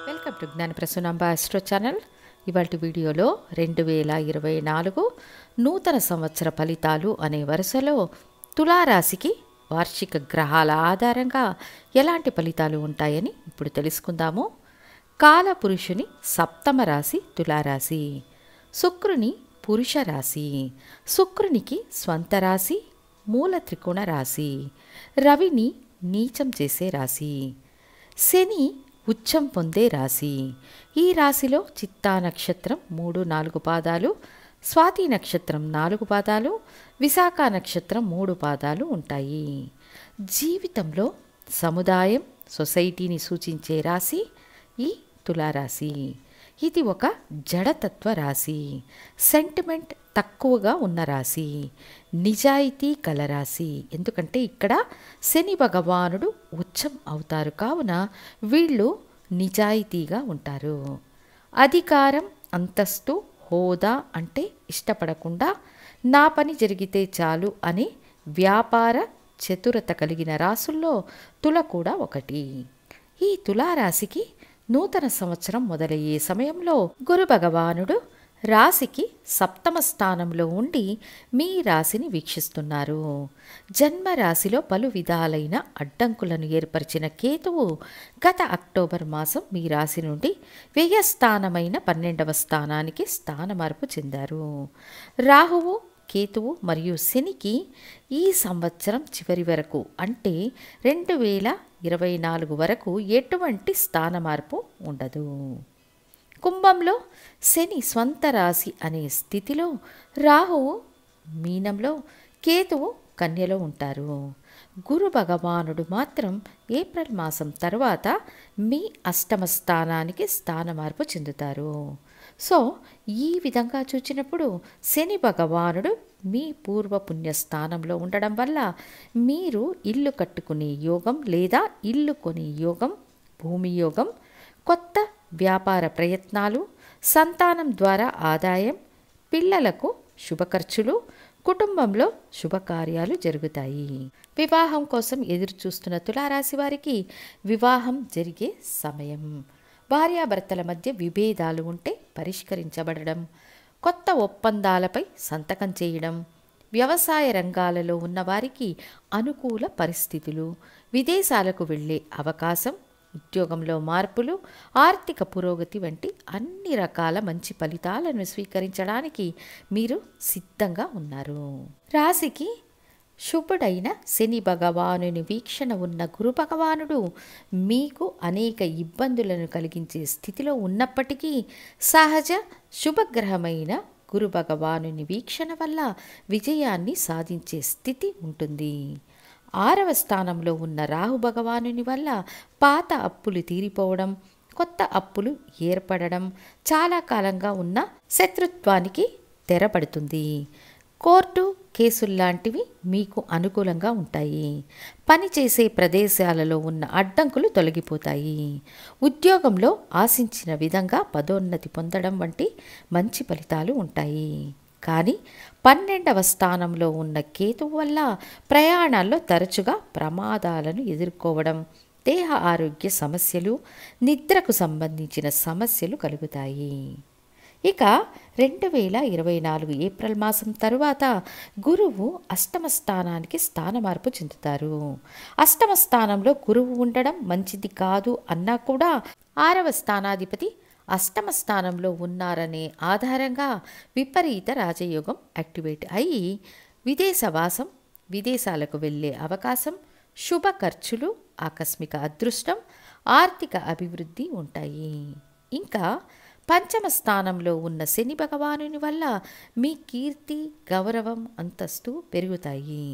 Welcome to జ్ఞాన Prasunamba astro channel. ఇవాళ వీడియోలో 2024 నూతన సంవత్సర ఫలితాలు అనే వరుసలో తులారాశికి వార్షిక గ్రహాల ఆధారంగా ఎలాంటి ఫలితాలు ఉంటాయని ఇప్పుడు తెలుసుకుందాము. కాలపురుషుని సప్తమ రాశి తులారాశి. శుక్రుని పురుష రాశి. శుక్రునికి స్వంత రాశి మూల త్రికోణ రాశి. రవిని నీచం చేసే రాశి. శని ఉచ్చం పొందే రాశి. ఈ రాశిలో చిత్తా నక్షత్రం 3-4 పాదాలు, స్వాతి నక్షత్రం 4 పాదాలు, విశాఖ నక్షత్రం 3 పాదాలు ఉంటాయి. జీవితంలో సముదాయం, సొసైటీని సూచించే రాశి ఈ తులారాశి. ఇది ఒక జడతత్వ రాశి. సెంటిమెంట్ తక్కువగా ఉన్న రాశి. నిజాయితీ కల రాశి. ఎందుకంటే ఇక్కడ శని భగవానుడు ఉచ్చం అవుతారు కావున వీళ్ళు నిజాయితీగా ఉంటారు. అధికారం, అంతస్తు, హోదా అంటే ఇష్టపడకుండా నా పని జరిగితే చాలు అనే వ్యాపార చతురత కలిగిన రాసుల్లో తుల కూడా ఒకటి. ఈ తులారాశికి నూతన సంవత్సరం మొదలయ్యే సమయంలో గురు భగవానుడు రాశికి సప్తమ స్థానంలో ఉండి మీ రాశిని వీక్షిస్తున్నారు. జన్మ రాశిలో పలు విధాలైన అడ్డంకులను ఏర్పరిచిన కేతువు గత అక్టోబర్ మాసం మీ రాశి నుండి వ్యయస్థానమైన 12వ స్థానానికి స్థాన మార్పు చెందారు. రాహువు, కేతువు మరియు శనికి ఈ సంవత్సరం చివరి వరకు అంటే 2024 వరకు ఎటువంటి స్థాన మార్పు ఉండదు. కుంభంలో శని స్వంత రాశి అనే స్థితిలో, రాహువు మీనంలో, కేతువు కన్యలో ఉంటారు. గురు భగవానుడు మాత్రం ఏప్రిల్ మాసం తర్వాత మీ అష్టమ స్థానానికి స్థాన మార్పు చెందుతారు. సో ఈ విధంగా చూచినప్పుడు శని భగవానుడు మీ పూర్వ పుణ్య స్థానంలో ఉండడం వల్ల మీరు ఇల్లు కట్టుకునే యోగం లేదా ఇల్లు కొనే యోగం, భూమి యోగం, కొత్త వ్యాపార ప్రయత్నాలు, సంతానం ద్వారా ఆదాయం, పిల్లలకు శుభ ఖర్చులు, కుటుంబంలో శుభకార్యాలు జరుగుతాయి. వివాహం కోసం ఎదురు చూస్తున్న తులారాశి వారికి వివాహం జరిగే సమయం. భార్యాభర్తల మధ్య విభేదాలు ఉంటే పరిష్కరించబడడం, కొత్త ఒప్పందాలపై సంతకం చేయడం, వ్యవసాయ రంగాలలో ఉన్నవారికి అనుకూల పరిస్థితులు, విదేశాలకు వెళ్ళే అవకాశం, ఉద్యోగంలో మార్పులు, ఆర్థిక పురోగతి వంటి అన్ని రకాల మంచి ఫలితాలను స్వీకరించడానికి మీరు సిద్ధంగా ఉన్నారు. రాశికి శుభుడైన శని భగవానుని వీక్షణ ఉన్న గురు భగవానుడు మీకు అనేక ఇబ్బందులను కలిగించే స్థితిలో ఉన్నప్పటికీ సహజ శుభగ్రహమైన గురు భగవానుని వీక్షణ వల్ల విజయాన్ని సాధించే స్థితి ఉంటుంది. 6వ స్థానంలో ఉన్న రాహు భగవానుని వల్ల పాత అప్పులు తీరిపోవడం, కొత్త అప్పులు ఏర్పడడం, చాలా కాలంగా ఉన్న శత్రుత్వానికి తెరపడుతుంది. కోర్టు కేసుల్లాంటివి మీకు అనుకూలంగా ఉంటాయి. పనిచేసే ప్రదేశాలలో ఉన్న అడ్డంకులు తొలగిపోతాయి. ఉద్యోగంలో ఆశించిన విధంగా పదోన్నతి పొందడం వంటి మంచి ఫలితాలు ఉంటాయి. కానీ 12వ స్థానంలో ఉన్న కేతువు వల్ల ప్రయాణాల్లో తరచుగా ప్రమాదాలను ఎదుర్కోవడం, దేహ ఆరోగ్య సమస్యలు, నిద్రకు సంబంధించిన సమస్యలు కలుగుతాయి. ఇక 2024 ఏప్రిల్ మాసం తరువాత గురువు అష్టమ స్థానానికి స్థాన మార్పు చెందుతారు. అష్టమ స్థానంలో గురువు ఉండడం మంచిది కాదు అన్నా కూడా 6వ స్థానాధిపతి అష్టమ స్థానంలో ఉన్నారనే ఆధారంగా విపరీత రాజయోగం యాక్టివేట్ అయ్యి విదేశవాసం, విదేశాలకు వెళ్ళే అవకాశం, శుభ ఖర్చులు, ఆకస్మిక అదృష్టం, ఆర్థిక అభివృద్ధి ఉంటాయి. ఇంకా పంచమ స్థానంలో ఉన్న శని భగవానుని వల్ల మీ కీర్తి, గౌరవం, అంతస్తు పెరుగుతాయి.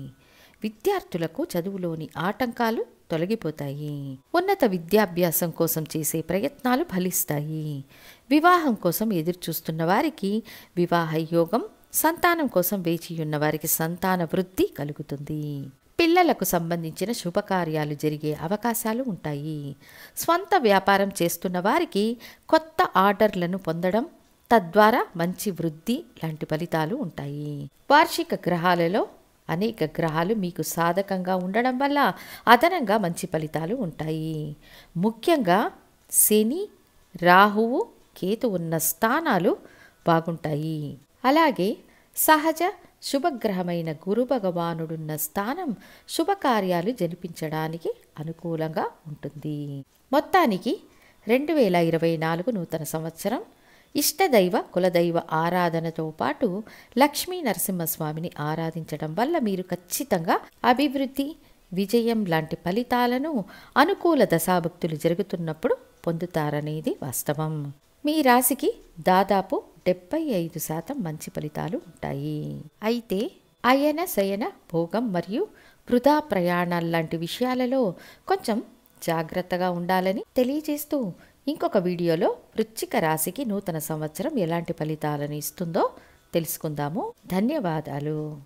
విద్యార్థులకు చదువులోని ఆటంకాలు తొలగిపోతాయి. ఉన్నత విద్యాభ్యాసం కోసం చేసే ప్రయత్నాలు ఫలిస్తాయి. వివాహం కోసం ఎదురు చూస్తున్న వారికి వివాహ యోగం, సంతానం కోసం వేచి ఉన్న వారికి సంతాన వృద్ధి కలుగుతుంది. పిల్లలకు సంబంధించిన శుభకార్యాలు జరిగే అవకాశాలు ఉంటాయి. స్వంత వ్యాపారం చేస్తున్న వారికి కొత్త ఆర్డర్లను పొందడం, తద్వారా మంచి వృద్ధి లాంటి ఫలితాలు ఉంటాయి. వార్షిక గ్రహాలలో అనేక గ్రహాలు మీకు సాధకంగా ఉండడం వల్ల అదనంగా మంచి ఫలితాలు ఉంటాయి. ముఖ్యంగా శని, రాహువు కేతు ఉన్న స్థానాలు బాగుంటాయి. అలాగే సహజ శుభగ్రహమైన గురు భగవానుడున్న స్థానం శుభకార్యాలు జరిపించడానికి అనుకూలంగా ఉంటుంది. మొత్తానికి 2024 నూతన సంవత్సరం ఇష్టదైవ కులదైవ ఆరాధనతో పాటు లక్ష్మీ నరసింహస్వామిని ఆరాధించడం వల్ల మీరు ఖచ్చితంగా అభివృద్ధి, విజయం లాంటి ఫలితాలను అనుకూల దశాభక్తులు జరుగుతున్నప్పుడు పొందుతారనేది వాస్తవం. మీ రాశికి దాదాపు 75% మంచి ఫలితాలు ఉంటాయి. అయితే అయన శయన భోగం మరియు వృధా ప్రయాణాలు లాంటి విషయాలలో కొంచెం జాగ్రత్తగా ఉండాలని తెలియజేస్తూ ఇంకొక వీడియోలో వృశ్చిక రాశికి నూతన సంవత్సరం ఎలాంటి ఫలితాలను ఇస్తుందో తెలుసుకుందాము. ధన్యవాదాలు.